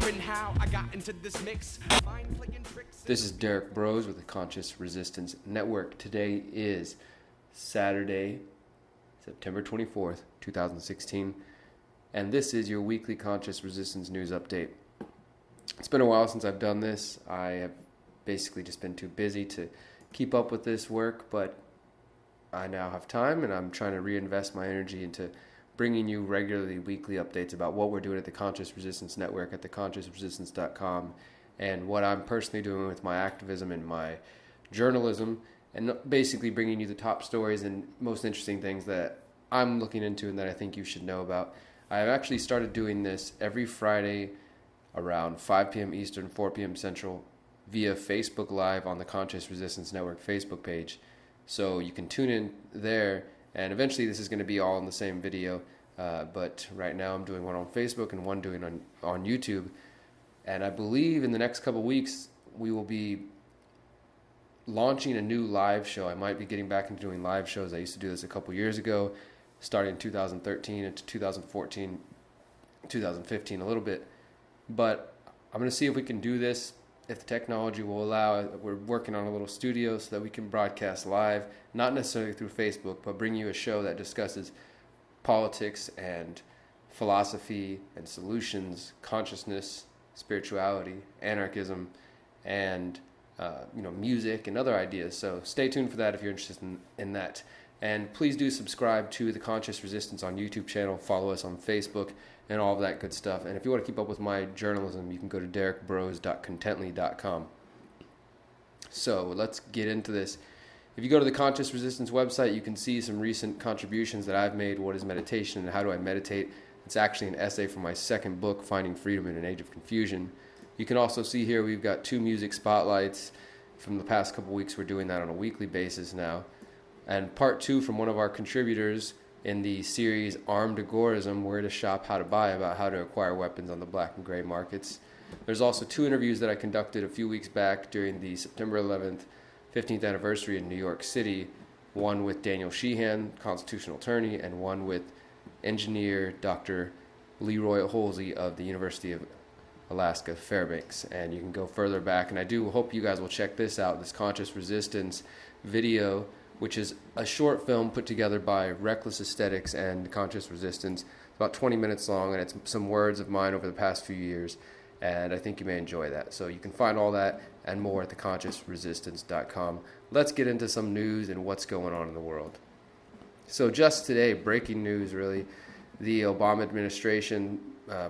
wondering how I got into this mix. Mind playing tricks. This is Derrick Broze with the Conscious Resistance Network. Today is Saturday, September 24th, 2016, and this is your weekly Conscious Resistance News Update. It's been a while since I've done this. I have basically just been too busy to keep up with this work, but I now have time, and I'm trying to reinvest my energy into bringing you regularly weekly updates about what we're doing at the Conscious Resistance Network at theconsciousresistance.com and what I'm personally doing with my activism and my journalism, and basically bringing you the top stories and most interesting things that I'm looking into and that I think you should know about. I've actually started doing this every Friday around 5 p.m. Eastern, 4 p.m. Central via Facebook Live on the Conscious Resistance Network Facebook page. So you can tune in there, and eventually this is going to be all in the same video, but right now I'm doing one on Facebook and one doing on YouTube, and I believe in the next couple of weeks we will be launching a new live show. I might be getting back into doing live shows. I used to do this a couple years ago, starting in 2013 into 2014, 2015 a little bit, but I'm going to see if we can do this, if the technology will allow it. We're working on a little studio so that we can broadcast live, not necessarily through Facebook, but bring you a show that discusses politics and philosophy and solutions, consciousness, spirituality, anarchism, and music and other ideas. So stay tuned for that if you're interested in that. And please do subscribe to the Conscious Resistance on YouTube channel, follow us on Facebook, and all of that good stuff. And if you want to keep up with my journalism, you can go to derrickbroze.contently.com. So let's get into this. If you go to the Conscious Resistance website, you can see some recent contributions that I've made. What is meditation and how do I meditate? It's actually an essay from my second book, Finding Freedom in an Age of Confusion. You can also see here we've got 2 music spotlights from the past couple weeks. We're doing that on a weekly basis now. And part 2 from one of our contributors in the series Armed Agorism, Where to Shop, How to Buy, about how to acquire weapons on the black and gray markets. There's also 2 interviews that I conducted a few weeks back during the September 11th, 15th anniversary in New York City, one with Daniel Sheehan, constitutional attorney, and one with engineer Dr. Leroy Holsey of the University of Alaska Fairbanks. And you can go further back, and I do hope you guys will check this out, this Conscious Resistance video, which is a short film put together by Reckless Aesthetics and Conscious Resistance. It's about 20 minutes long, and it's some words of mine over the past few years, and I think you may enjoy that. So you can find all that and more at theconsciousresistance.com. Let's get into some news and what's going on in the world. So just today, breaking news really, the Obama administration,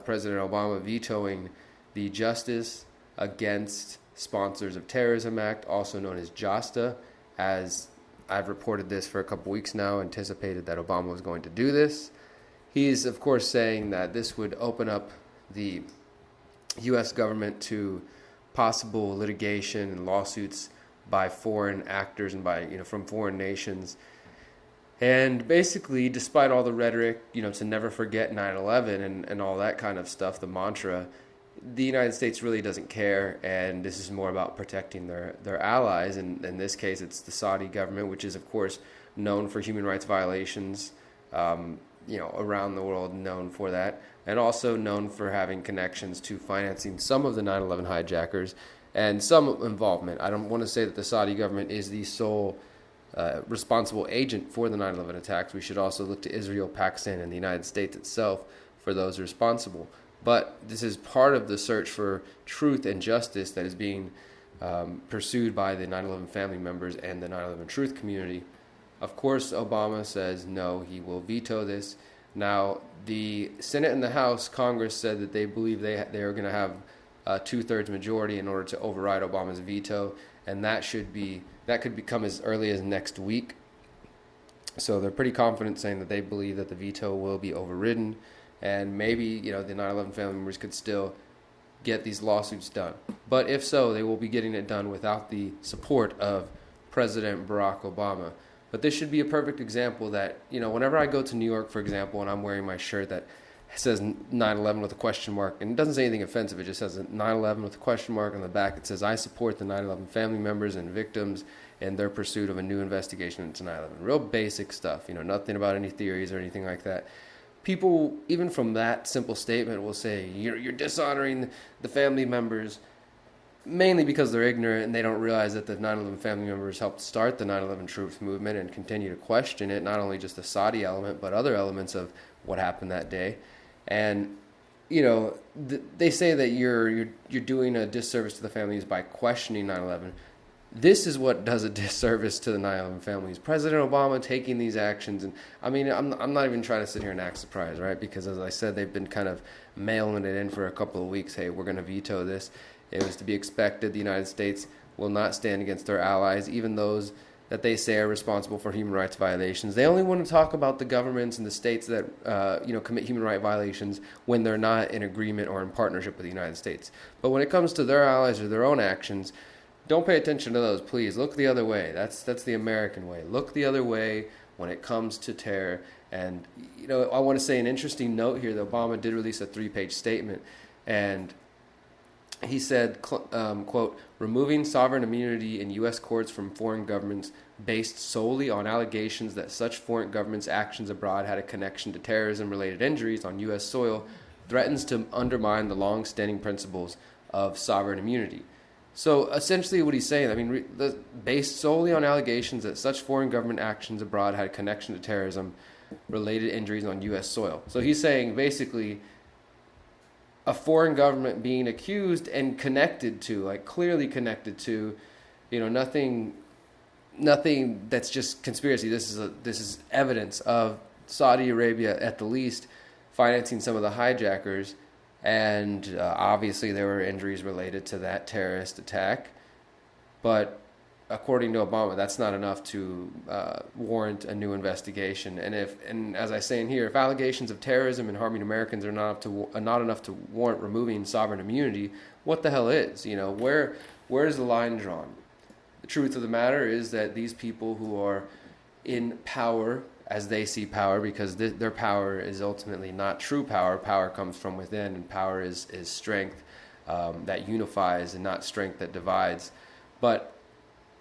President Obama vetoing the Justice Against Sponsors of Terrorism Act, also known as JASTA, as I've reported this for a couple weeks now, anticipated that Obama was going to do this. He's, of course, saying that this would open up the U.S. government to possible litigation and lawsuits by foreign actors and by, from foreign nations. And basically, despite all the rhetoric, to never forget 9/11 and all that kind of stuff, the mantra, the United States really doesn't care, and this is more about protecting their allies. And in this case, it's the Saudi government, which is, of course, known for human rights violations, around the world, known for that, and also known for having connections to financing some of the 9/11 hijackers and some involvement. I don't want to say that the Saudi government is the sole responsible agent for the 9/11 attacks. We should also look to Israel, Pakistan, and the United States itself for those responsible. But this is part of the search for truth and justice that is being pursued by the 9/11 family members and the 9/11 truth community. Of course, Obama says no, he will veto this. Now, the Senate and the House, Congress said that they believe they are going to have a 2/3 majority in order to override Obama's veto, and that could become as early as next week. So they're pretty confident, saying that they believe that the veto will be overridden. And maybe, the 9/11 family members could still get these lawsuits done. But if so, they will be getting it done without the support of President Barack Obama. But this should be a perfect example that, whenever I go to New York, for example, and I'm wearing my shirt that says 9/11 with a question mark, and it doesn't say anything offensive, it just says 9/11 with a question mark on the back. It says, I support the 9/11 family members and victims in their pursuit of a new investigation into 9/11. Real basic stuff, nothing about any theories or anything like that. people, even from that simple statement, will say, you're dishonoring the family members, mainly because they're ignorant and they don't realize that the 9/11 family members helped start the 9/11 Truth movement and continue to question it, not only just the Saudi element, but other elements of what happened that day. And, they say that you're doing a disservice to the families by questioning 9/11. This is what does a disservice to the 9/11 families. President Obama taking these actions, and I'm not even trying to sit here and act surprised, right? Because as I said, they've been kind of mailing it in for a couple of weeks. Hey, we're going to veto this. It was to be expected. The United States will not stand against their allies, even those that they say are responsible for human rights violations. They only want to talk about the governments and the states that commit human rights violations when they're not in agreement or in partnership with the United States. But when it comes to their allies or their own actions, don't pay attention to those, please. Look the other way. That's the American way. Look the other way when it comes to terror. And, I want to say an interesting note here that Obama did release a 3-page statement. And he said, quote, removing sovereign immunity in U.S. courts from foreign governments based solely on allegations that such foreign governments' actions abroad had a connection to terrorism-related injuries on U.S. soil threatens to undermine the long-standing principles of sovereign immunity. So essentially what he's saying, based solely on allegations that such foreign government actions abroad had a connection to terrorism-related injuries on U.S. soil. So he's saying basically a foreign government being accused and connected to, clearly connected to, nothing that's just conspiracy. This is evidence of Saudi Arabia, at the least, financing some of the hijackers. And obviously there were injuries related to that terrorist attack. But according to Obama, that's not enough to warrant a new investigation. And as I say in here, if allegations of terrorism and harming Americans are not enough to warrant removing sovereign immunity, what the hell is? Where is the line drawn? The truth of the matter is that these people who are in power, as they see power, because their power is ultimately not true power. Power comes from within, and power is strength that unifies and not strength that divides. But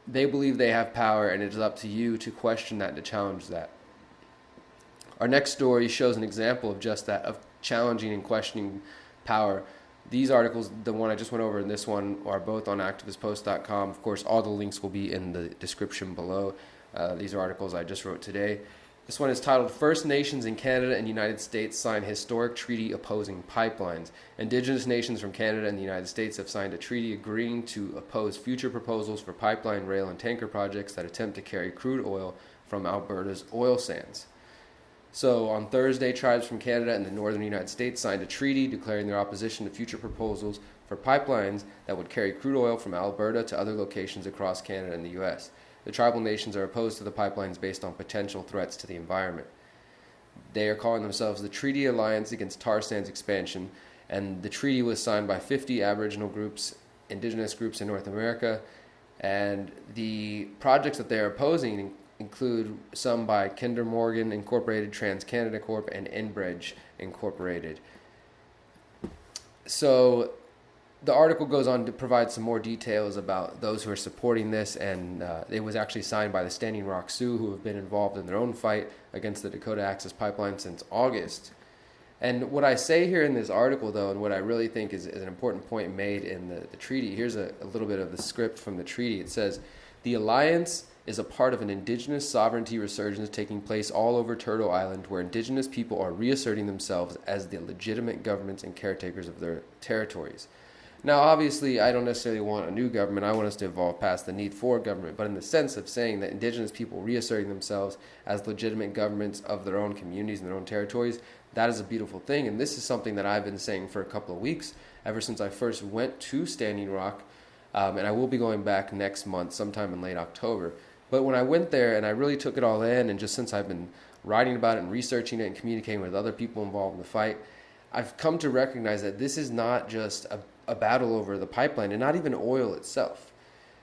they believe they have power, and it is up to you to question that, to challenge that. Our next story shows an example of just that, of challenging and questioning power. These articles, the one I just went over and this one, are both on activistpost.com. Of course, all the links will be in the description below. These are articles I just wrote today. This one is titled, First Nations in Canada and United States Sign Historic Treaty Opposing Pipelines. Indigenous nations from Canada and the United States have signed a treaty agreeing to oppose future proposals for pipeline, rail, and tanker projects that attempt to carry crude oil from Alberta's oil sands. So on Thursday, tribes from Canada and the northern United States signed a treaty declaring their opposition to future proposals for pipelines that would carry crude oil from Alberta to other locations across Canada and the U.S. The tribal nations are opposed to the pipelines based on potential threats to the environment. They are calling themselves the Treaty Alliance Against Tar Sands Expansion, and the treaty was signed by 50 Aboriginal groups, indigenous groups in North America, and the projects that they are opposing include some by Kinder Morgan Incorporated, TransCanada Corp., and Enbridge Incorporated. So the article goes on to provide some more details about those who are supporting this, and it was actually signed by the Standing Rock Sioux, who have been involved in their own fight against the Dakota Access Pipeline since August. And what I say here in this article, though, and what I really think is an important point made in the treaty, here's a little bit of the script from the treaty. It says, the alliance is a part of an indigenous sovereignty resurgence taking place all over Turtle Island, where indigenous people are reasserting themselves as the legitimate governments and caretakers of their territories. Now, obviously, I don't necessarily want a new government. I want us to evolve past the need for government. But in the sense of saying that indigenous people reasserting themselves as legitimate governments of their own communities and their own territories, that is a beautiful thing. And this is something that I've been saying for a couple of weeks, ever since I first went to Standing Rock. And I will be going back next month, sometime in late October. But when I went there and I really took it all in, and just since I've been writing about it and researching it and communicating with other people involved in the fight, I've come to recognize that this is not just a battle over the pipeline, and not even oil itself.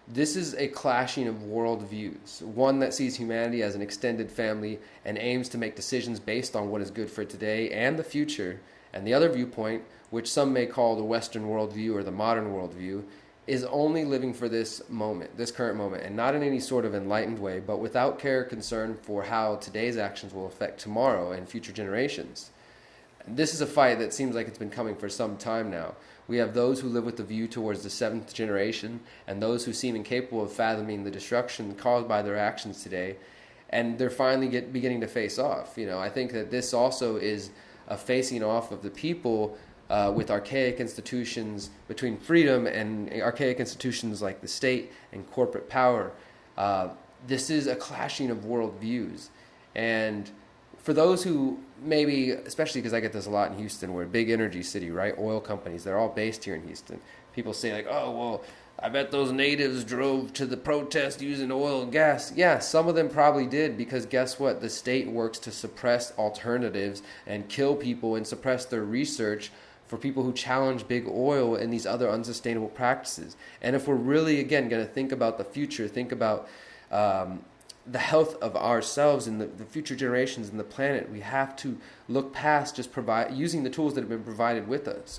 This is a clashing of worldviews, one that sees humanity as an extended family and aims to make decisions based on what is good for today and the future, and the other viewpoint, which some may call the Western worldview or the modern worldview, is only living for this moment, this current moment, and not in any sort of enlightened way, but without care or concern for how today's actions will affect tomorrow and future generations. This is a fight that seems like it's been coming for some time now. We have those who live with the view towards the seventh generation, and those who seem incapable of fathoming the destruction caused by their actions today, and they're finally beginning to face off. I think that this also is a facing off of the people with archaic institutions, between freedom and archaic institutions like the state and corporate power. This is a clashing of worldviews. And for those who maybe, especially because I get this a lot in Houston, we're a big energy city, right? Oil companies, they're all based here in Houston. People say like, oh, well, I bet those natives drove to the protest using oil and gas. Yeah, some of them probably did, because guess what? The state works to suppress alternatives and kill people and suppress their research for people who challenge big oil and these other unsustainable practices. And if we're really, again, going to think about the future, think about the health of ourselves and the future generations and the planet, we have to look past just using the tools that have been provided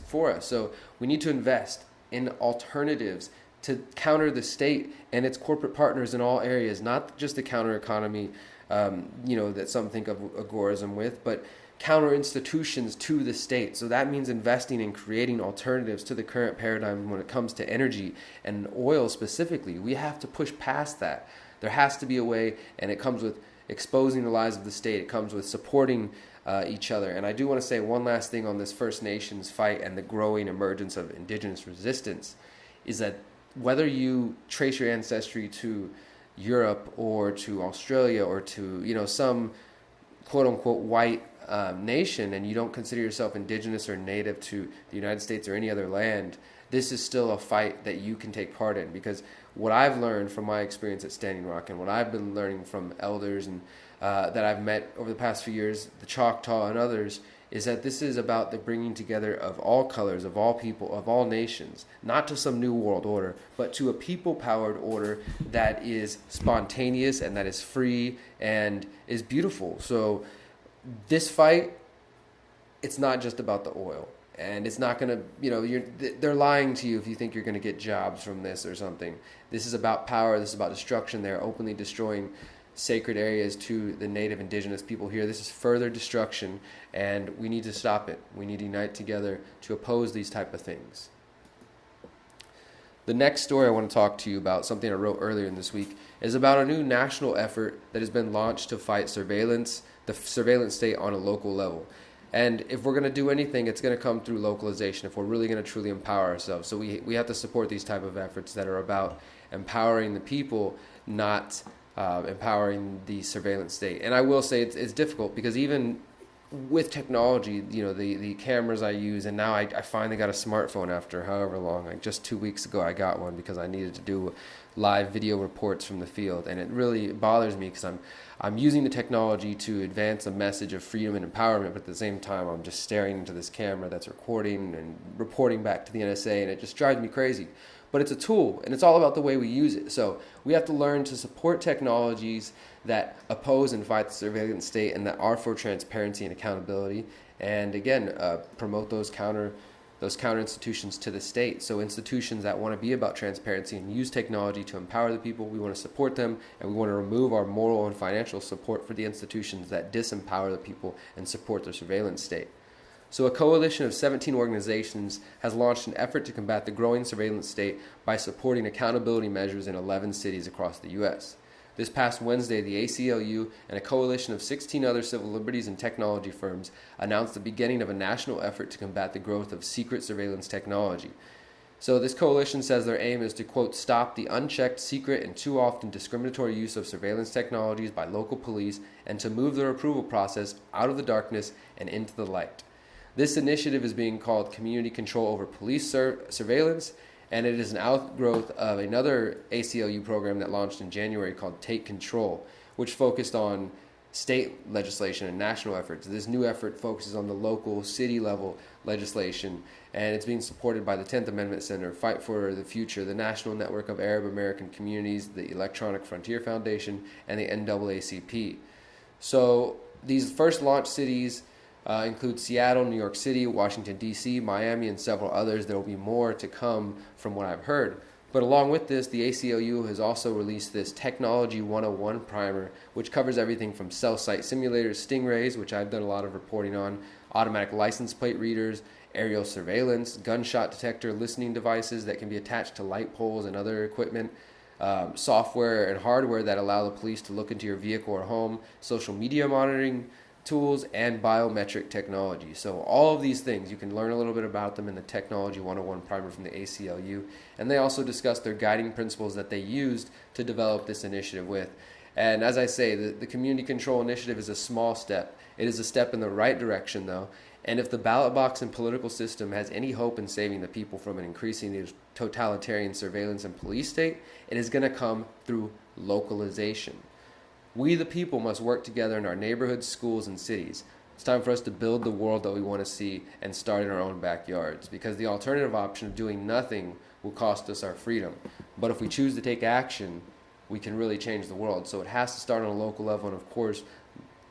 for us. So we need to invest in alternatives to counter the state and its corporate partners in all areas, not just the counter economy, that some think of agorism with, but counter institutions to the state. So that means investing in creating alternatives to the current paradigm when it comes to energy and oil specifically. We have to push past that. There has to be a way, and it comes with exposing the lies of the state. It comes with supporting each other. And I do want to say one last thing on this First Nations fight and the growing emergence of indigenous resistance, is that whether you trace your ancestry to Europe or to Australia or to some quote-unquote white nation, and you don't consider yourself indigenous or native to the United States or any other land, this is still a fight that you can take part in. Because what I've learned from my experience at Standing Rock, and what I've been learning from elders and that I've met over the past few years, the Choctaw and others, is that this is about the bringing together of all colors, of all people, of all nations, not to some new world order, but to a people-powered order that is spontaneous and that is free and is beautiful. So this fight, it's not just about the oil. And it's not going to, they're lying to you if you think you're going to get jobs from this or something. This is about power. This is about destruction. They're openly destroying sacred areas to the native indigenous people here. This is further destruction, and we need to stop it. We need to unite together to oppose these type of things. The next story I want to talk to you about, something I wrote earlier in this week, is about a new national effort that has been launched to fight the surveillance state on a local level. And if we're going to do anything, it's going to come through localization if we're really going to truly empower ourselves. So we have to support these type of efforts that are about empowering the people, not empowering the surveillance state. And I will say it's difficult, because even with technology, the cameras I use, and now I finally got a smartphone after however long. Like just 2 weeks ago I got one because I needed to do live video reports from the field, and it really bothers me because I'm using the technology to advance a message of freedom and empowerment, but at the same time I'm just staring into this camera that's recording and reporting back to the NSA, and it just drives me crazy. But it's a tool, and it's all about the way we use it. So we have to learn to support technologies that oppose and fight the surveillance state and that are for transparency and accountability, and again, promote those counter institutions to the state. So institutions that want to be about transparency and use technology to empower the people, we want to support them, and we want to remove our moral and financial support for the institutions that disempower the people and support the surveillance state. So a coalition of 17 organizations has launched an effort to combat the growing surveillance state by supporting accountability measures in 11 cities across the U.S. This past Wednesday, the ACLU and a coalition of 16 other civil liberties and technology firms announced the beginning of a national effort to combat the growth of secret surveillance technology. So this coalition says their aim is to, quote, stop the unchecked, secret, and too often discriminatory use of surveillance technologies by local police, and to move their approval process out of the darkness and into the light. This initiative is being called Community Control Over Police Surveillance, and it is an outgrowth of another ACLU program that launched in January called Take Control, which focused on state legislation and national efforts. This new effort focuses on the local, city-level legislation, and it's being supported by the 10th Amendment Center, Fight for the Future, the National Network of Arab American Communities, the Electronic Frontier Foundation, and the NAACP. So these first launch cities include Seattle, New York City, Washington, D.C., Miami, and several others. There will be more to come from what I've heard. But along with this, the ACLU has also released this Technology 101 primer, which covers everything from cell site simulators, stingrays, which I've done a lot of reporting on, automatic license plate readers, aerial surveillance, gunshot detector listening devices that can be attached to light poles and other equipment, software and hardware that allow the police to look into your vehicle or home, social media monitoring tools, and biometric technology. So all of these things, you can learn a little bit about them in the Technology 101 primer from the ACLU. And they also discuss their guiding principles that they used to develop this initiative with. And as I say, the Community Control Initiative is a small step. It is a step in the right direction, though. And if the ballot box and political system has any hope in saving the people from an increasingly totalitarian surveillance and police state, it is going to come through localization. We, the people, must work together in our neighborhoods, schools, and cities. It's time for us to build the world that we want to see and start in our own backyards, because the alternative option of doing nothing will cost us our freedom. But if we choose to take action, we can really change the world. So it has to start on a local level, and of course,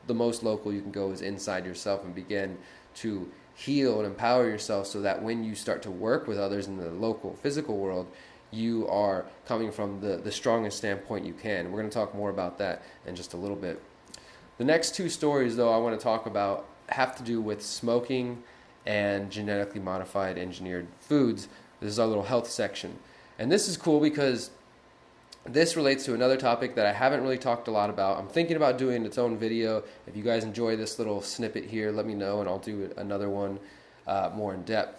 the most local you can go is inside yourself and begin to heal and empower yourself so that when you start to work with others in the local physical world, you are coming from the strongest standpoint you can. We're going to talk more about that in just a little bit. The next two stories, though, I want to talk about have to do with smoking and genetically modified engineered foods. This is our little health section. And this is cool because this relates to another topic that I haven't really talked a lot about. I'm thinking about doing its own video. If you guys enjoy this little snippet here, let me know, and I'll do another one more in depth.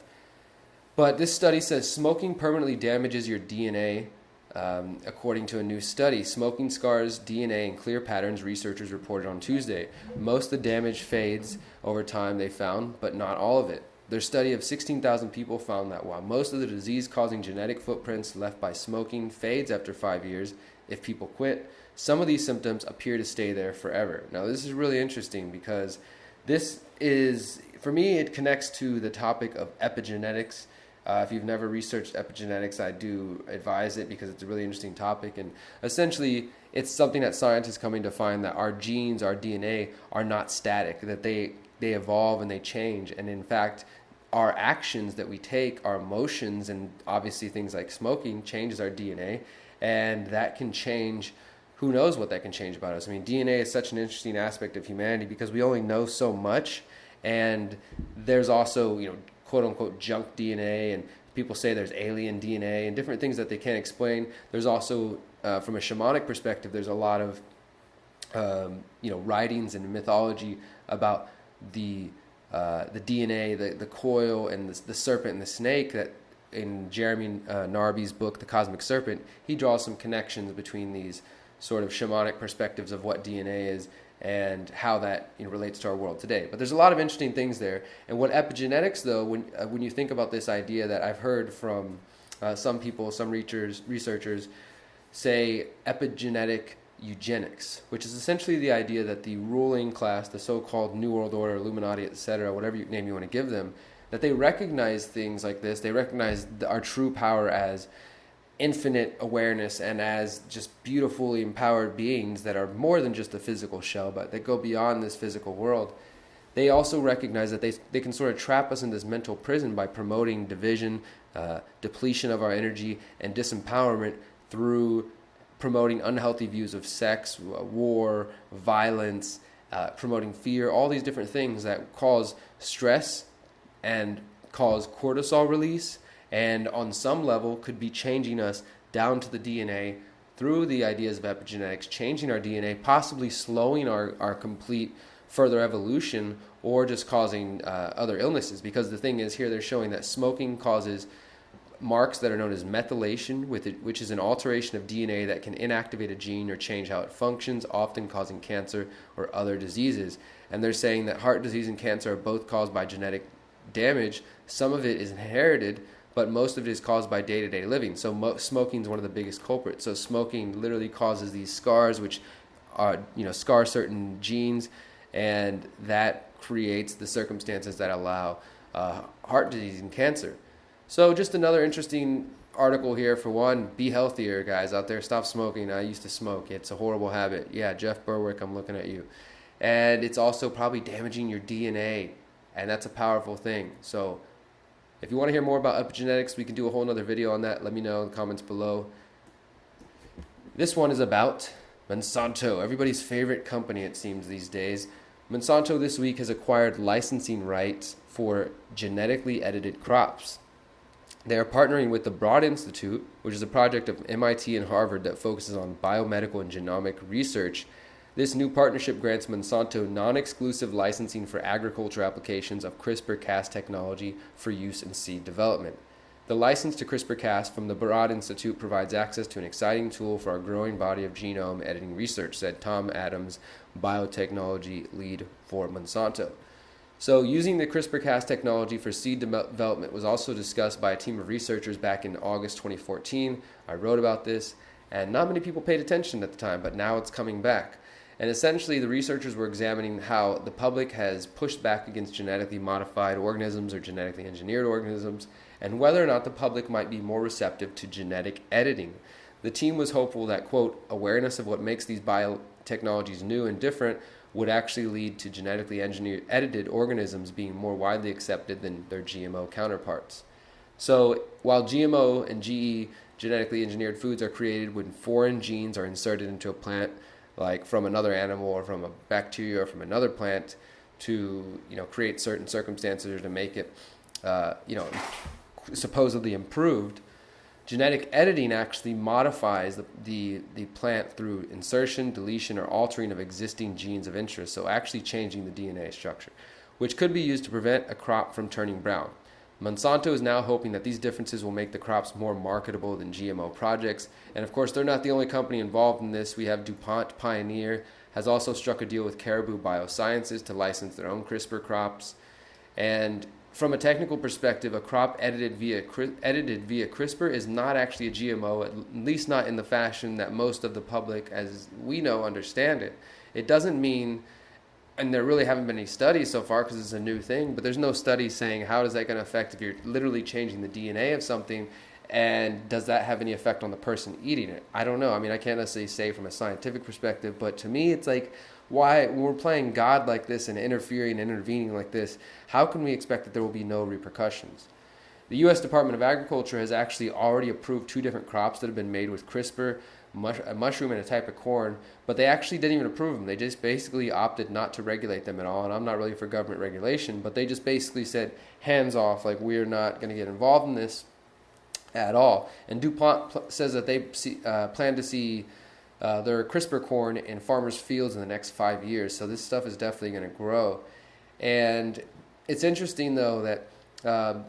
But this study says smoking permanently damages your DNA. According to a new study, smoking scars DNA in clear patterns, researchers reported on Tuesday. Most of the damage fades over time, they found, but not all of it. Their study of 16,000 people found that while most of the disease-causing genetic footprints left by smoking fades after 5 years, if people quit, some of these symptoms appear to stay there forever. Now, this is really interesting because this is, for me, it connects to the topic of epigenetics. If you've never researched epigenetics, I do advise it because it's a really interesting topic. And essentially, it's something that scientists coming to find that our genes, our DNA, are not static, that they evolve and they change. And in fact, our actions that we take, our emotions, and obviously things like smoking changes our DNA. And that can change, who knows what that can change about us. I mean, DNA is such an interesting aspect of humanity because we only know so much. And there's also, quote unquote junk DNA, and people say there's alien DNA and different things that they can't explain. There's also, from a shamanic perspective, there's a lot of writings and mythology about the DNA, the coil, and the serpent and the snake. That in Jeremy Narby's book, The Cosmic Serpent, he draws some connections between these sort of shamanic perspectives of what DNA is and how that relates to our world today. But there's a lot of interesting things there. And what epigenetics, though, when you think about this idea that I've heard from some people, some researchers say epigenetic eugenics, which is essentially the idea that the ruling class, the so-called New World Order, Illuminati, etc., whatever name you want to give them, that they recognize things like this. They recognize our true power as infinite awareness and as just beautifully empowered beings that are more than just a physical shell, but that go beyond this physical world. They also recognize that they can sort of trap us in this mental prison by promoting division, depletion of our energy, and disempowerment through promoting unhealthy views of sex, war, violence, promoting fear, all these different things that cause stress and cause cortisol release, and on some level could be changing us down to the DNA through the ideas of epigenetics, changing our DNA, possibly slowing our complete further evolution, or just causing other illnesses. Because the thing is, here they're showing that smoking causes marks that are known as methylation, which is an alteration of DNA that can inactivate a gene or change how it functions, often causing cancer or other diseases. And they're saying that heart disease and cancer are both caused by genetic damage. Some of it is inherited, but most of it is caused by day-to-day living. So smoking is one of the biggest culprits. So smoking literally causes these scars, which scar certain genes, and that creates the circumstances that allow heart disease and cancer. So just another interesting article here. For one, be healthier, guys out there. Stop smoking. I used to smoke. It's a horrible habit. Yeah, Jeff Berwick, I'm looking at you. And it's also probably damaging your DNA, and that's a powerful thing. So If you want to hear more about epigenetics, we can do a whole nother video on that. Let me know in the comments below. This one is about Monsanto, everybody's favorite company, it seems, these days. Monsanto this week has acquired licensing rights for genetically edited crops. They are partnering with the Broad Institute, which is a project of MIT and Harvard that focuses on biomedical and genomic research. This new partnership grants Monsanto non-exclusive licensing for agriculture applications of CRISPR-Cas technology for use in seed development. The license to CRISPR-Cas from the Broad Institute provides access to an exciting tool for our growing body of genome editing research, said Tom Adams, biotechnology lead for Monsanto. So using the CRISPR-Cas technology for seed development was also discussed by a team of researchers back in August 2014. I wrote about this, and not many people paid attention at the time, but now it's coming back. And essentially, the researchers were examining how the public has pushed back against genetically modified organisms or genetically engineered organisms, and whether or not the public might be more receptive to genetic editing. The team was hopeful that, quote, awareness of what makes these biotechnologies new and different would actually lead to genetically edited organisms being more widely accepted than their GMO counterparts. So while GMO and GE, genetically engineered foods, are created when foreign genes are inserted into a plant, like from another animal or from a bacteria or from another plant, to create certain circumstances or to make it supposedly improved, genetic editing actually modifies the plant through insertion, deletion, or altering of existing genes of interest, so actually changing the DNA structure, which could be used to prevent a crop from turning brown. Monsanto is now hoping that these differences will make the crops more marketable than GMO projects. And of course, they're not the only company involved in this. We have DuPont Pioneer has also struck a deal with Caribou Biosciences to license their own CRISPR crops. And from a technical perspective, a crop edited via CRISPR is not actually a GMO, at least not in the fashion that most of the public, as we know, understand it. It doesn't mean, and there really haven't been any studies so far because it's a new thing, but there's no studies saying how is that going to affect if you're literally changing the DNA of something, and does that have any effect on the person eating it? I don't know. I mean, I can't necessarily say from a scientific perspective, but to me it's like, why, when we're playing God like this and intervening like this, how can we expect that there will be no repercussions? The U.S. Department of Agriculture has actually already approved 2 different crops that have been made with CRISPR, a mushroom and a type of corn, but they actually didn't even approve them. They just basically opted not to regulate them at all, and I'm not really for government regulation, but they just basically said, hands off, like we're not going to get involved in this at all. And DuPont says that they plan to see their CRISPR corn in farmers' fields in the next 5 years. So this stuff is definitely going to grow. And it's interesting, though, that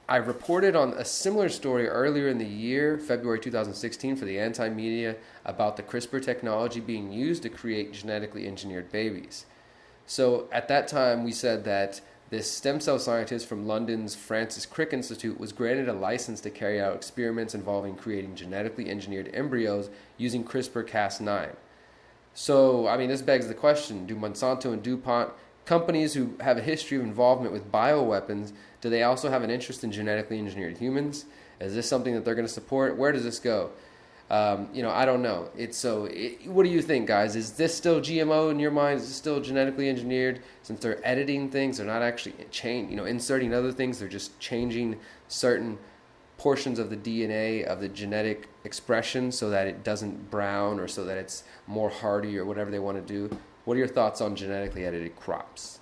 I reported on a similar story earlier in the year, February 2016, for the anti-media about the CRISPR technology being used to create genetically engineered babies. So at that time, we said that this stem cell scientist from London's Francis Crick Institute was granted a license to carry out experiments involving creating genetically engineered embryos using CRISPR-Cas9. So, I mean, this begs the question, do Monsanto and DuPont, companies who have a history of involvement with bioweapons, do they also have an interest in genetically engineered humans? Is this something that they're going to support? Where does this go? I don't know. What do you think, guys? Is this still GMO in your mind? Is this still genetically engineered? Since they're editing things, they're not actually inserting other things. They're just changing certain portions of the DNA of the genetic expression so that it doesn't brown or so that it's more hardy or whatever they want to do. What are your thoughts on genetically edited crops?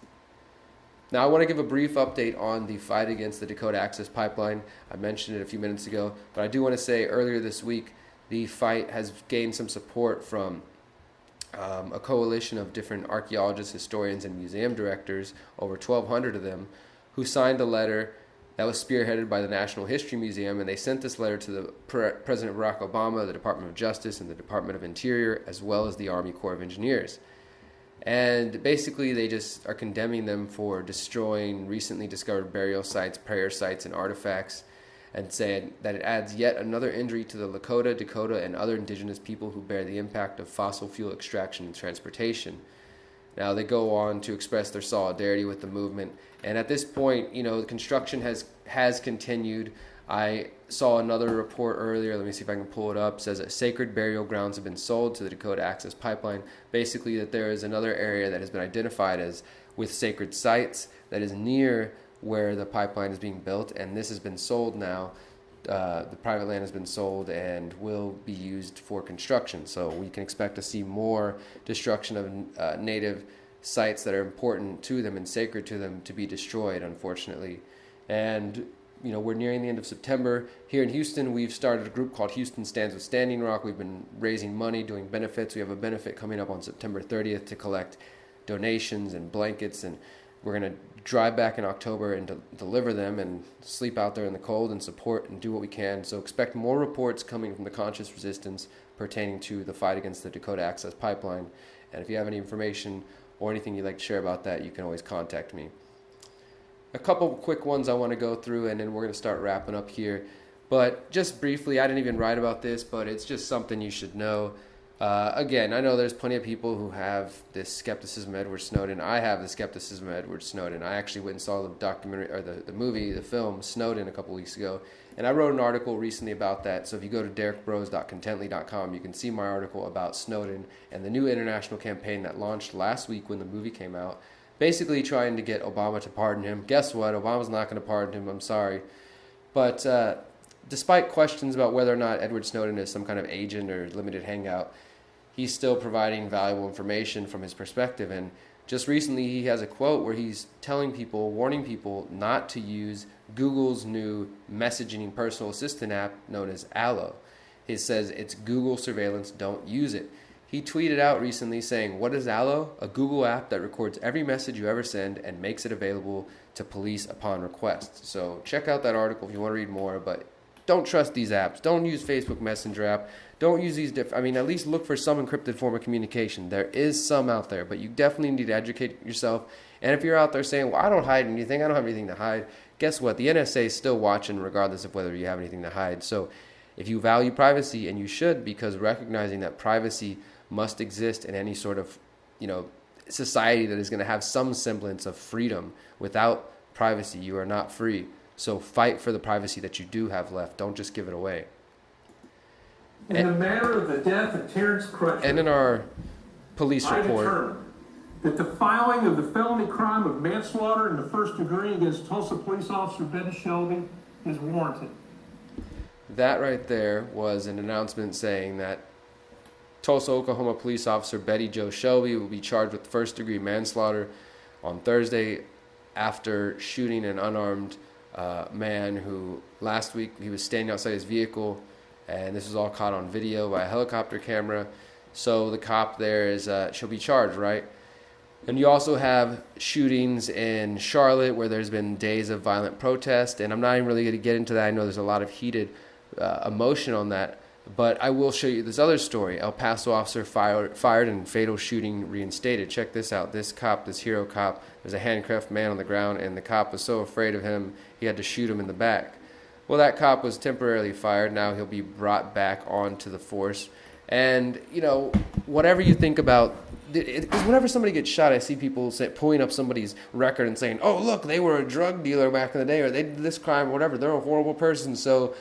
Now, I want to give a brief update on the fight against the Dakota Access Pipeline. I mentioned it a few minutes ago, but I do want to say earlier this week, the fight has gained some support from a coalition of different archaeologists, historians, and museum directors, over 1,200 of them, who signed a letter that was spearheaded by the National History Museum, and they sent this letter to the President Barack Obama, the Department of Justice, and the Department of Interior, as well as the Army Corps of Engineers. And basically, they just are condemning them for destroying recently discovered burial sites, prayer sites, and artifacts, and saying that it adds yet another injury to the Lakota, Dakota, and other indigenous people who bear the impact of fossil fuel extraction and transportation. Now, they go on to express their solidarity with the movement. And at this point, the construction has continued. I saw another report earlier, let me see if I can pull it up, says that sacred burial grounds have been sold to the Dakota Access Pipeline. Basically, that there is another area that has been identified as with sacred sites that is near where the pipeline is being built, and this has been sold now. The private land has been sold and will be used for construction. So we can expect to see more destruction of native sites that are important to them and sacred to them to be destroyed, unfortunately. And we're nearing the end of September. Here in Houston, we've started a group called Houston Stands with Standing Rock. We've been raising money, doing benefits. We have a benefit coming up on September 30th to collect donations and blankets, and we're going to drive back in October and deliver them and sleep out there in the cold and support and do what we can. So expect more reports coming from the conscious resistance pertaining to the fight against the Dakota Access Pipeline. And if you have any information or anything you'd like to share about that, you can always contact me. A couple quick ones I want to go through, and then we're going to start wrapping up here. But just briefly, I didn't even write about this, but it's just something you should know. Again, I know there's plenty of people who have this skepticism of Edward Snowden. I have the skepticism of Edward Snowden. I actually went and saw the documentary, or the film Snowden a couple weeks ago, and I wrote an article recently about that. So if you go to derrickbroze.contently.com, you can see my article about Snowden and the new international campaign that launched last week when the movie came out, basically trying to get Obama to pardon him. Guess what? Obama's not going to pardon him. I'm sorry. But despite questions about whether or not Edward Snowden is some kind of agent or limited hangout, he's still providing valuable information from his perspective. And just recently he has a quote where he's telling people, warning people not to use Google's new messaging personal assistant app known as Allo. He says it's Google surveillance, don't use it. He tweeted out recently saying, "What is Allo? A Google app that records every message you ever send and makes it available to police upon request." So check out that article if you want to read more, but don't trust these apps. Don't use Facebook Messenger app. Don't use these at least look for some encrypted form of communication. There is some out there, but you definitely need to educate yourself. And if you're out there saying, "Well, I don't hide anything, I don't have anything to hide," guess what? The NSA is still watching regardless of whether you have anything to hide. So if you value privacy, and you should, because recognizing that privacy must exist in any sort of, society that is going to have some semblance of freedom. Without privacy, you are not free. So fight for the privacy that you do have left. Don't just give it away. In the matter of the death of Terrence Crutcher, And in our police I report, determined that the filing of the felony crime of manslaughter in the first degree against Tulsa police officer Betty Shelby is warranted. that right there was an announcement saying that Tulsa, Oklahoma police officer Betty Jo Shelby will be charged with first-degree manslaughter on Thursday after shooting an unarmed man who last week he was standing outside his vehicle, and this was all caught on video by a helicopter camera. So the cop there she'll be charged, right? And you also have shootings in Charlotte where there's been days of violent protest, and I'm not even really going to get into that. I know there's a lot of heated emotion on that. But I will show you this other story. El Paso officer fired and fatal shooting reinstated. Check this out. This cop, this hero cop, there's a handcuffed man on the ground, and the cop was so afraid of him, he had to shoot him in the back. Well, that cop was temporarily fired. Now he'll be brought back onto the force. And, whatever you think about, because whenever somebody gets shot, I see people pulling up somebody's record and saying, "Oh, look, they were a drug dealer back in the day, or they did this crime, or whatever. They're a horrible person, so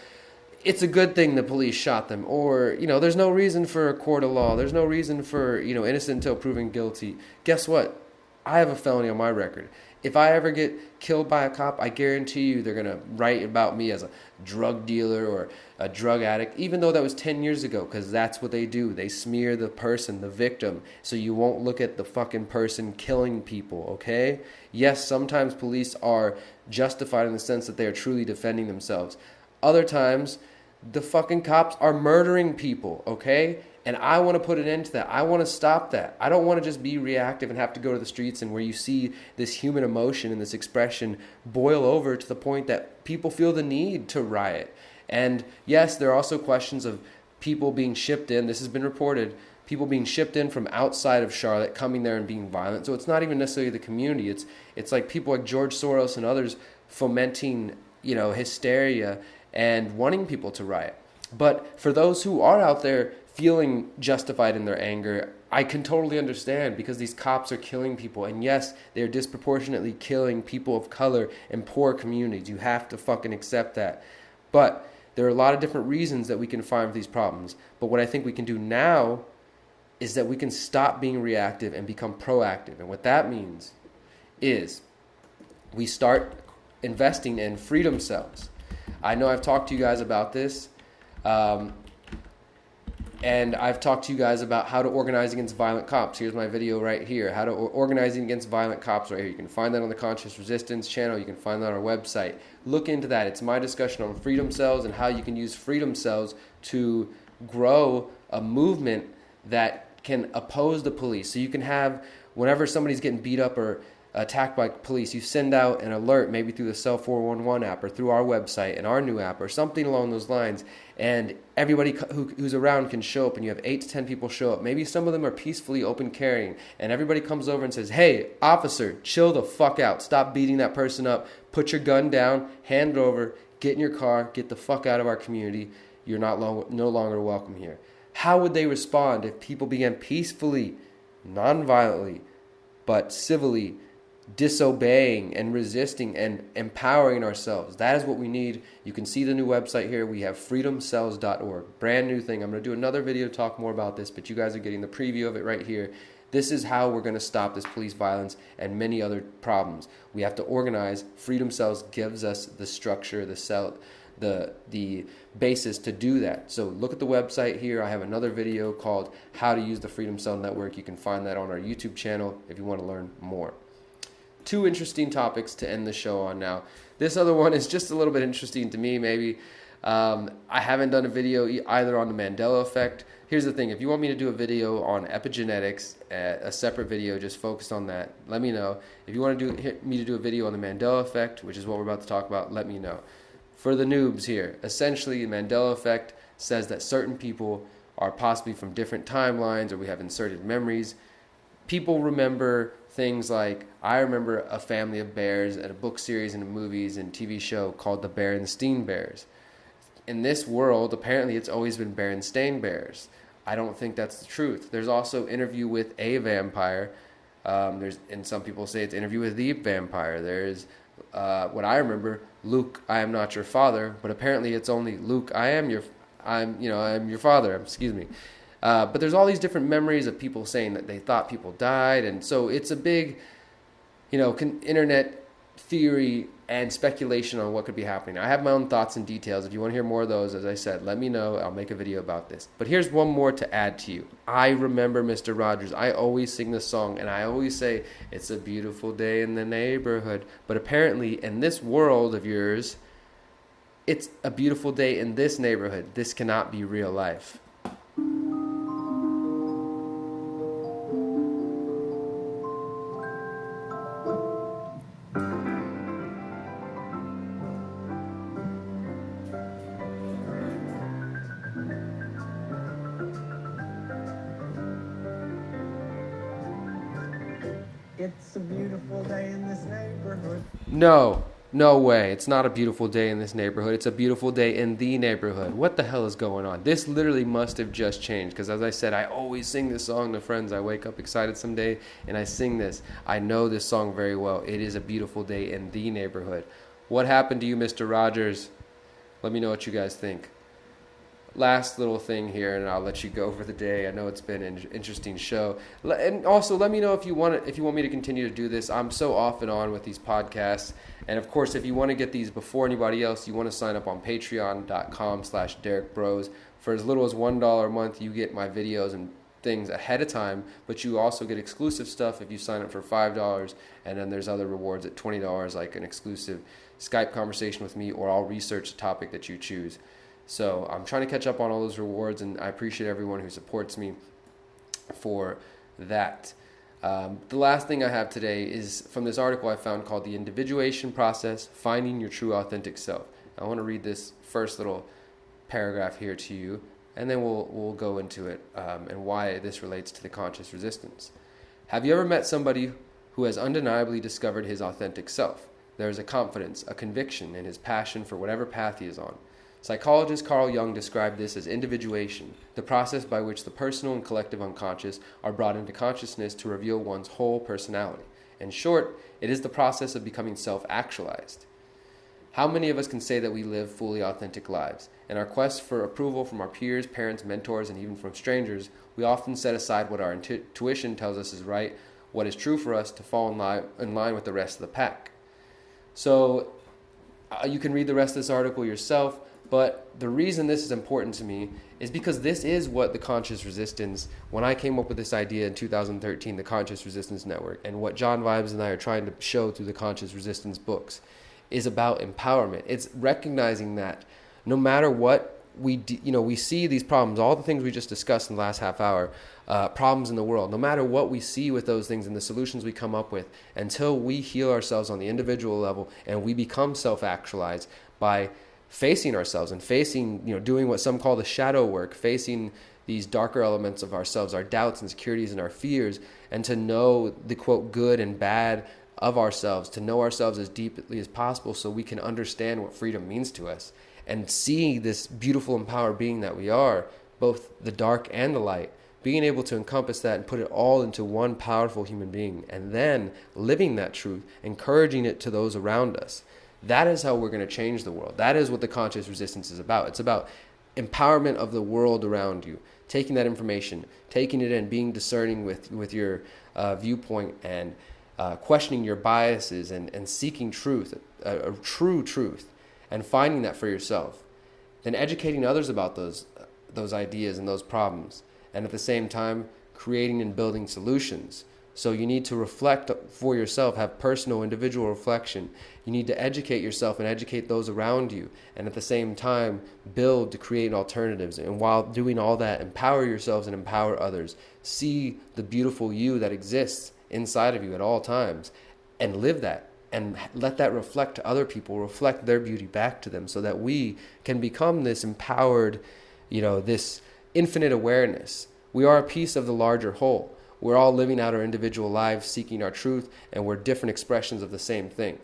it's a good thing the police shot them." Or, there's no reason for a court of law. There's no reason for, innocent until proven guilty. Guess what? I have a felony on my record. If I ever get killed by a cop, I guarantee you they're going to write about me as a drug dealer or a drug addict, even though that was 10 years ago, because that's what they do. They smear the person, the victim, so you won't look at the fucking person killing people, okay? Yes, sometimes police are justified in the sense that they are truly defending themselves. Other times, the fucking cops are murdering people, okay? And I want to put an end to that. I want to stop that. I don't want to just be reactive and have to go to the streets and where you see this human emotion and this expression boil over to the point that people feel the need to riot. And yes, there are also questions of people being shipped in. This has been reported. People being shipped in from outside of Charlotte, coming there and being violent. So it's not even necessarily the community. It's like people like George Soros and others fomenting, hysteria and wanting people to riot. But for those who are out there feeling justified in their anger, I can totally understand, because these cops are killing people. And yes, they're disproportionately killing people of color in poor communities. You have to fucking accept that. But there are a lot of different reasons that we can find for these problems. But what I think we can do now is that we can stop being reactive and become proactive. And what that means is we start investing in freedom cells. I know I've talked to you guys about this, and I've talked to you guys about how to organize against violent cops. Here's my video right here, how to organizing against violent cops right here. You can find that on the Conscious Resistance channel. You can find that on our website. Look into that. It's my discussion on freedom cells and how you can use freedom cells to grow a movement that can oppose the police. So you can have, whenever somebody's getting beat up or attacked by police, you send out an alert, maybe through the Cell 411 app or through our website and our new app or something along those lines, and everybody who's around can show up, and you have 8 to 10 people show up. Maybe some of them are peacefully open carrying, and everybody comes over and says, hey, officer, chill the fuck out. Stop beating that person up. Put your gun down, hand it over, get in your car, get the fuck out of our community. You're no longer welcome here. How would they respond if people began peacefully, non-violently, but civilly disobeying and resisting and empowering ourselves? That is what we need. You can see the new website here. We have freedomcells.org. Brand new thing. I'm going to do another video to talk more about this, but you guys are getting the preview of it right here. This is how we're going to stop this police violence and many other problems. We have to organize. Freedom Cells gives us the structure, the basis to do that. So look at the website here. I have another video called How to Use the Freedom Cell Network. You can find that on our YouTube channel if you want to learn more. 2 interesting topics to end the show on now. This other one is just a little bit interesting to me, maybe. I haven't done a video either on the Mandella effect. Here's the thing. If you want me to do a video on epigenetics, a separate video just focused on that, let me know. If you want me to do a video on the Mandela effect, which is what we're about to talk about, let me know. For the noobs here, essentially the Mandela effect says that certain people are possibly from different timelines, or we have inserted memories. People remember things like, I remember a family of bears at a book series and movies and TV show called the Berenstain Bears. In this world, apparently it's always been Berenstain Bears. I don't think that's the truth. There's also Interview with a Vampire. And some people say it's Interview with the Vampire. There's what I remember, Luke, I am not your father, but apparently it's only Luke, I am your father. Excuse me. But there's all these different memories of people saying that they thought people died, and so it's a big, internet theory and speculation on what could be happening. I have my own thoughts and details. If you want to hear more of those, as I said, let me know. I'll make a video about this. But here's one more to add to you. I remember Mr. Rogers. I always sing this song, and I always say, it's a beautiful day in the neighborhood. But apparently, in this world of yours, it's a beautiful day in this neighborhood. This cannot be real life. It's a beautiful day in this neighborhood. No way. It's not a beautiful day in this neighborhood. It's a beautiful day in the neighborhood. What the hell is going on? This literally must have just changed, because as I said, I always sing this song to friends. I wake up excited someday and I sing this. I know this song very well. It is a beautiful day in the neighborhood. What happened to you, Mr. Rogers? Let me know what you guys think. Last little thing here, and I'll let you go for the day. I know it's been an interesting show, and also let me know if you want me to continue to do this. I'm so off and on with these podcasts, and of course, if you want to get these before anybody else, you want to sign up on Patreon.com/Derrick Broze. For as little as $1 a month, you get my videos and things ahead of time, but you also get exclusive stuff if you sign up for $5, and then there's other rewards at $20, like an exclusive Skype conversation with me, or I'll research the topic that you choose. So I'm trying to catch up on all those rewards, and I appreciate everyone who supports me for that. The last thing I have today is from this article I found called The Individuation Process, Finding Your True Authentic Self. I want to read this first little paragraph here to you, and then we'll go into it and why this relates to the conscious resistance. Have you ever met somebody who has undeniably discovered his authentic self? There is a confidence, a conviction in his passion for whatever path he is on. Psychologist Carl Jung described this as individuation, the process by which the personal and collective unconscious are brought into consciousness to reveal one's whole personality. In short, it is the process of becoming self-actualized. How many of us can say that we live fully authentic lives? In our quest for approval from our peers, parents, mentors, and even from strangers, we often set aside what our intuition tells us is right, what is true for us, to fall in line with the rest of the pack. So You can read the rest of this article yourself, but the reason this is important to me is because this is what the conscious resistance, when I came up with this idea in 2013, the Conscious Resistance Network, and what John Vibes and I are trying to show through the Conscious Resistance books, is about empowerment. It's recognizing that no matter what we see these problems, all the things we just discussed in the last half hour, problems in the world, no matter what we see with those things and the solutions we come up with, until we heal ourselves on the individual level and we become self-actualized by facing ourselves and facing, doing what some call the shadow work, facing these darker elements of ourselves, our doubts, insecurities, and our fears, and to know the quote good and bad of ourselves, to know ourselves as deeply as possible so we can understand what freedom means to us and see this beautiful empowered being that we are, both the dark and the light, being able to encompass that and put it all into one powerful human being, and then living that truth, encouraging it to those around us. That is how we're going to change the world. That is what the conscious resistance is about. It's about empowerment of the world around you, taking that information, taking it in, being discerning with your viewpoint, and questioning your biases, and seeking truth, a true truth, and finding that for yourself. Then educating others about those ideas and those problems, and at the same time creating and building solutions. So you need to reflect for yourself, have personal, individual reflection. You need to educate yourself and educate those around you, and at the same time build to create alternatives. And while doing all that, empower yourselves and empower others. See the beautiful you that exists inside of you at all times, and live that, and let that reflect to other people, reflect their beauty back to them, so that we can become this empowered, this infinite awareness. We are a piece of the larger whole. We're all living out our individual lives, seeking our truth, and we're different expressions of the same thing.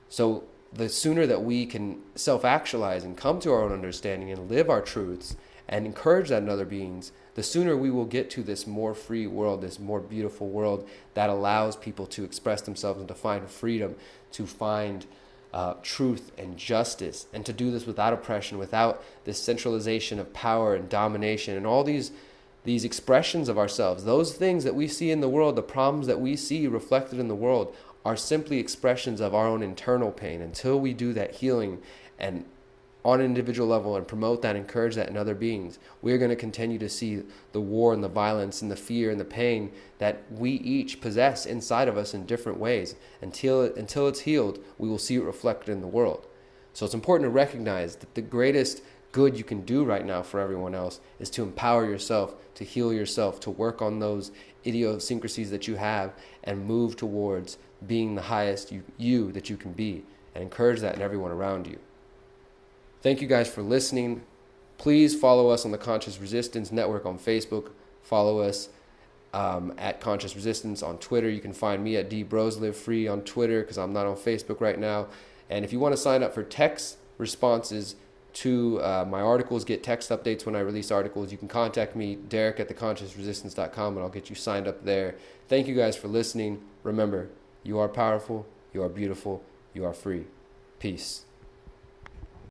So the sooner that we can self-actualize and come to our own understanding and live our truths and encourage that in other beings, the sooner we will get to this more free world, this more beautiful world that allows people to express themselves and to find freedom, to find truth and justice, and to do this without oppression, without this centralization of power and domination and all these expressions of ourselves. Those things that we see in the world, the problems that we see reflected in the world, are simply expressions of our own internal pain. Until we do that healing and on an individual level and promote that, encourage that in other beings, we're going to continue to see the war and the violence and the fear and the pain that we each possess inside of us in different ways. Until it's healed, we will see it reflected in the world. So it's important to recognize that the greatest good you can do right now for everyone else is to empower yourself, to heal yourself, to work on those idiosyncrasies that you have, and move towards being the highest you that you can be, and encourage that in everyone around you. Thank you guys for listening. Please follow us on the Conscious Resistance Network on Facebook. Follow us at Conscious Resistance on Twitter. You can find me at Broze Live Free on Twitter, because I'm not on Facebook right now. And if you want to sign up for text responses to my articles, get text updates when I release articles, you can contact me, Derrick at theconsciousresistance.com, and I'll get you signed up there. Thank you guys for listening. Remember, you are powerful, you are beautiful, you are free. Peace.